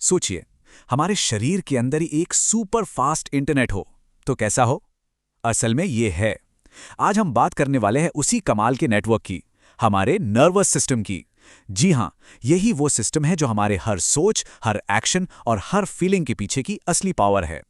सोचिए, हमारे शरीर के अंदर ही एक सुपर फास्ट इंटरनेट हो तो कैसा हो। असल में ये है। आज हम बात करने वाले हैं उसी कमाल के नेटवर्क की, हमारे नर्वस सिस्टम की। जी हां, यही वो सिस्टम है जो हमारे हर सोच, हर एक्शन और हर फीलिंग के पीछे की असली पावर है।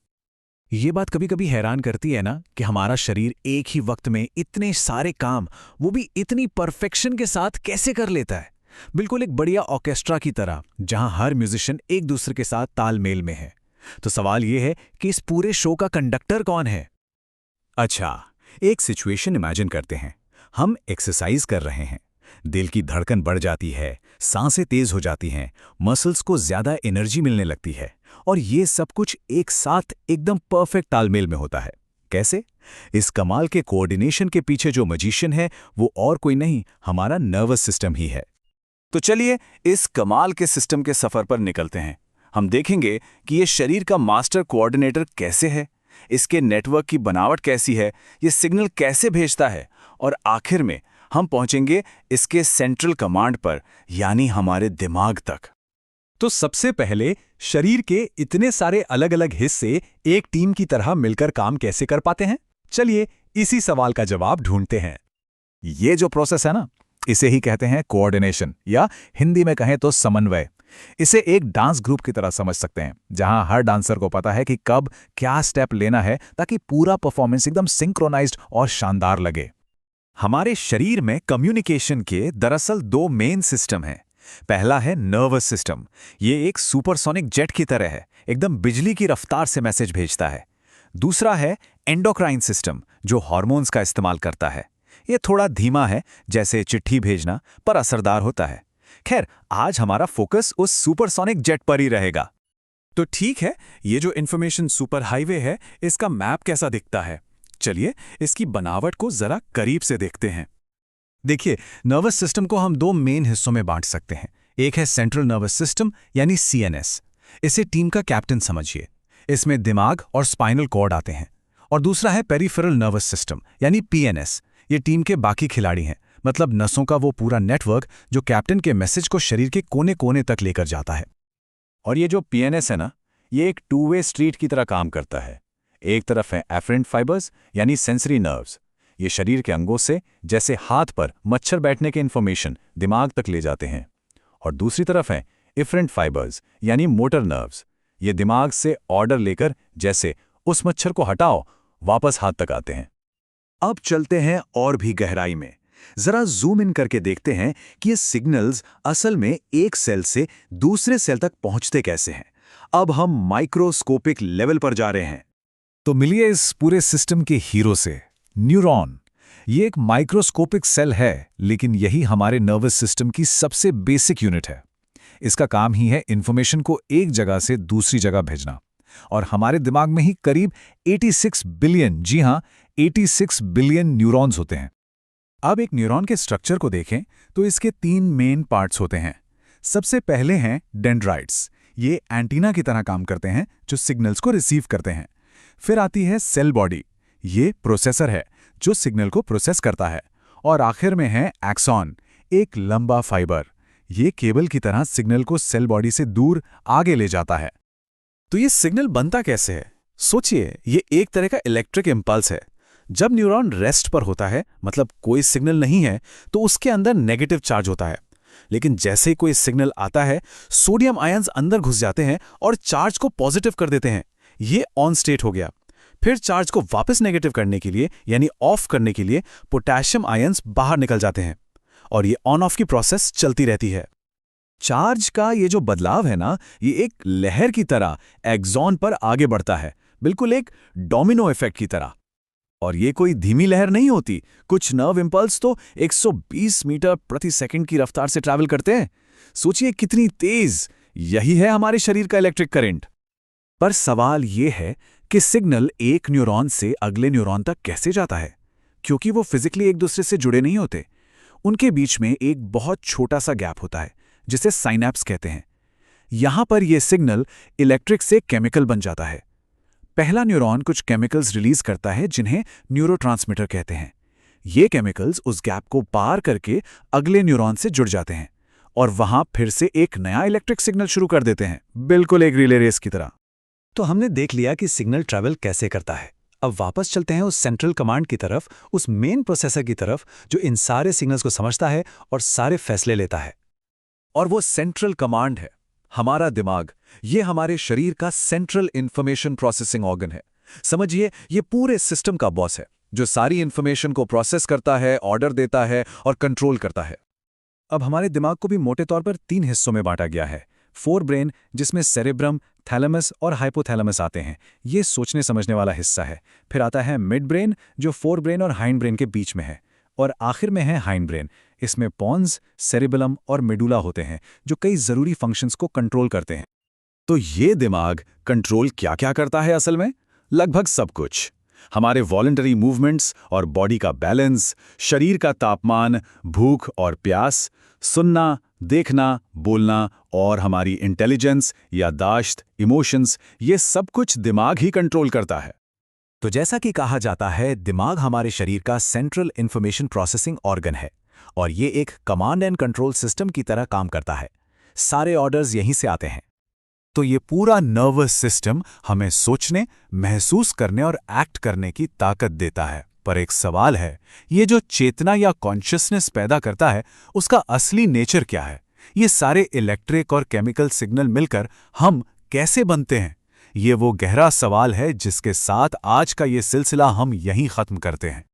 ये बात कभी कभी हैरान करती है ना कि हमारा शरीर एक ही वक्त में इतने सारे काम, वो भी इतनी परफेक्शन के साथ कैसे कर लेता है। बिल्कुल एक बढ़िया ऑर्केस्ट्रा की तरह, जहां हर म्यूजिशियन एक दूसरे के साथ तालमेल में है। तो सवाल ये है कि इस पूरे शो का कंडक्टर कौन है। अच्छा, एक सिचुएशन इमेजिन करते हैं। हम एक्सरसाइज कर रहे हैं, दिल की धड़कन बढ़ जाती है, सांसें तेज हो जाती हैं, मसल्स को ज्यादा एनर्जी मिलने लगती है, और ये सब कुछ एक साथ एकदम परफेक्ट तालमेल में होता है। कैसे? इस कमाल के कोऑर्डिनेशन के पीछे जो मजिशियन है वो और कोई नहीं, हमारा नर्वस सिस्टम ही है। तो चलिए इस कमाल के सिस्टम के सफर पर निकलते हैं। हम देखेंगे कि ये शरीर का मास्टर कोऑर्डिनेटर कैसे है, इसके नेटवर्क की बनावट कैसी है, ये सिग्नल कैसे भेजता है, और आखिर में हम पहुंचेंगे इसके सेंट्रल कमांड पर, यानी हमारे दिमाग तक। तो सबसे पहले, शरीर के इतने सारे अलग अलग हिस्से एक टीम की तरह मिलकर काम कैसे कर पाते हैं? चलिए इसी सवाल का जवाब ढूंढते हैं। ये जो प्रोसेस है ना, इसे ही कहते हैं कोऑर्डिनेशन, या हिंदी में कहें तो समन्वय। इसे एक डांस ग्रुप की तरह समझ सकते हैं, जहां हर डांसर को पता है कि कब क्या स्टेप लेना है ताकि पूरा परफॉर्मेंस एकदम सिंक्रोनाइज्ड और शानदार लगे। हमारे शरीर में कम्युनिकेशन के दरअसल दो मेन सिस्टम हैं। पहला है नर्वस सिस्टम। ये एक सुपरसोनिक जेट की तरह है, एकदम बिजली की रफ्तार से मैसेज भेजता है। दूसरा है एंडोक्राइन सिस्टम, जो हार्मोन्स का इस्तेमाल करता है। ये थोड़ा धीमा है, जैसे चिट्ठी भेजना, पर असरदार होता है। खैर, आज हमारा फोकस उस सुपरसोनिक जेट पर ही रहेगा। तो ठीक है, ये जो इन्फॉर्मेशन सुपर हाईवे है, इसका मैप कैसा दिखता है? चलिए इसकी बनावट को जरा करीब से देखते हैं। देखिए, नर्वस सिस्टम को हम दो मेन हिस्सों में बांट सकते हैं। एक है सेंट्रल नर्वस सिस्टम यानी सीएनएस। इसे टीम का कैप्टन समझिए। इसमें दिमाग और स्पाइनल कॉर्ड आते हैं। और दूसरा है पेरिफेरल नर्वस सिस्टम यानी पीएनएस। ये टीम के बाकी खिलाड़ी हैं, मतलब नसों का वो पूरा नेटवर्क जो कैप्टन के मैसेज को शरीर के कोने कोने तक लेकर जाता है। और ये जो पीएनएस है ना, ये एक टू वे स्ट्रीट की तरह काम करता है। एक तरफ है एफरेंट फाइबर्स यानी सेंसरी नर्व्स। ये शरीर के अंगों से, जैसे हाथ पर मच्छर बैठने के इन्फॉर्मेशन दिमाग तक ले जाते हैं। और दूसरी तरफ है इफरेंट फाइबर्स यानी मोटर नर्व्स। ये दिमाग से ऑर्डर लेकर, जैसे उस मच्छर को हटाओ, वापस हाथ तक आते हैं। अब चलते हैं और भी गहराई में। जरा जूम इन करके देखते हैं कि ये सिग्नल्स असल में एक सेल से दूसरे सेल तक पहुंचते कैसे हैं। अब हम माइक्रोस्कोपिक लेवल पर जा रहे हैं। तो मिलिए इस पूरे सिस्टम के हीरो से, न्यूरॉन। ये एक माइक्रोस्कोपिक सेल है, लेकिन यही हमारे नर्वस सिस्टम की सबसे बेसिक यूनिट है। इसका काम ही है इंफॉर्मेशन को एक जगह से दूसरी जगह भेजना। और हमारे दिमाग में ही करीब 86 बिलियन, जी हां, 86 बिलियन न्यूरॉन्स होते हैं। अब एक न्यूरॉन के स्ट्रक्चर को देखें तो इसके तीन मेन पार्ट्स होते हैं। सबसे पहले हैं डेंड्राइट्स। ये एंटीना की तरह काम करते हैं जो सिग्नल्स को रिसीव करते हैं। फिर आती है सेल बॉडी। ये प्रोसेसर है जो सिग्नल को प्रोसेस करता है। और आखिर में है एक्सॉन, एक लंबा फाइबर। ये केबल की तरह सिग्नल को सेल बॉडी से दूर आगे ले जाता है। तो ये सिग्नल बनता कैसे है? सोचिए, ये एक तरह का इलेक्ट्रिक इंपल्स है। जब न्यूरॉन रेस्ट पर होता है, मतलब कोई सिग्नल नहीं है, तो उसके अंदर नेगेटिव चार्ज होता है। लेकिन जैसे ही कोई सिग्नल आता है, सोडियम आयंस अंदर घुस जाते हैं और चार्ज को पॉजिटिव कर देते हैं। ये ऑन स्टेट हो गया। फिर चार्ज को वापस नेगेटिव करने के लिए, यानी ऑफ करने के लिए, पोटेशियम आयंस बाहर निकल जाते हैं। और ये ऑन ऑफ की प्रोसेस चलती रहती है। चार्ज का ये जो बदलाव है ना, ये एक लहर की तरह एक्सॉन पर आगे बढ़ता है, बिल्कुल एक डोमिनो इफेक्ट की तरह। और ये कोई धीमी लहर नहीं होती। कुछ नर्व इंपल्स तो 120 मीटर प्रति सेकंड की रफ्तार से ट्रैवल करते हैं। सोचिए कितनी तेज। यही है हमारे शरीर का इलेक्ट्रिक करंट। पर सवाल ये है कि सिग्नल एक न्यूरॉन से अगले न्यूरॉन तक कैसे जाता है, क्योंकि वो फिजिकली एक दूसरे से जुड़े नहीं होते। उनके बीच में एक बहुत छोटा सा गैप होता है, जिसे साइनैप्स कहते हैं। यहां पर यह सिग्नल इलेक्ट्रिक से केमिकल बन जाता है। पहला न्यूरॉन कुछ केमिकल्स रिलीज करता है जिन्हें न्यूरोट्रांसमीटर कहते हैं। ये केमिकल्स उस गैप को पार करके अगले न्यूरॉन से जुड़ जाते हैं और वहां फिर से एक नया इलेक्ट्रिक सिग्नल शुरू कर देते हैं, बिल्कुल एक रिले रेस की तरह। तो हमने देख लिया कि सिग्नल ट्रैवल कैसे करता है। अब वापस चलते हैं उस सेंट्रल कमांड की तरफ, उस मेन प्रोसेसर की तरफ जो इन सारे सिग्नल्स को समझता है और सारे फैसले लेता है। और वो सेंट्रल कमांड है हमारा दिमाग। ये हमारे शरीर का सेंट्रल इंफॉर्मेशन प्रोसेसिंग ऑर्गन है। समझिए, ये पूरे सिस्टम का बॉस है जो सारी इंफॉर्मेशन को प्रोसेस करता है, ऑर्डर देता है और कंट्रोल करता है। अब हमारे दिमाग को भी मोटे तौर पर 3 हिस्सों में बांटा गया है। फोर ब्रेन, जिसमें सेरेब्रम, थैलेमस और हाइपोथैलेमस आते हैं, ये सोचने समझने वाला हिस्सा है। फिर आता है मिड ब्रेन, जो फोर ब्रेन और हाइंड ब्रेन के बीच में है। और आखिर में है हाइंड ब्रेन। इसमें पॉन्स, सेरिबेलम और मेडुला होते हैं जो कई जरूरी फंक्शंस को कंट्रोल करते हैं। तो ये दिमाग कंट्रोल क्या क्या करता है असल में? लगभग सब कुछ। हमारे वॉलंटरी मूवमेंट्स और बॉडी का बैलेंस, शरीर का तापमान, भूख और प्यास, सुनना, देखना, बोलना और हमारी इंटेलिजेंस, याददाश्त, इमोशंस, ये सब कुछ दिमाग ही कंट्रोल करता है। तो जैसा कि कहा जाता है, दिमाग हमारे शरीर का सेंट्रल इंफॉर्मेशन प्रोसेसिंग ऑर्गन है और ये एक कमांड एंड कंट्रोल सिस्टम की तरह काम करता है। सारे ऑर्डर्स यहीं से आते हैं। तो ये पूरा नर्वस सिस्टम हमें सोचने, महसूस करने और एक्ट करने की ताकत देता है। पर एक सवाल है, ये जो चेतना या कॉन्शियसनेस पैदा करता है, उसका असली नेचर क्या है? ये सारे इलेक्ट्रिक और केमिकल सिग्नल मिलकर हम कैसे बनते हैं? ये वो गहरा सवाल है जिसके साथ आज का ये सिलसिला हम यहीं खत्म करते हैं।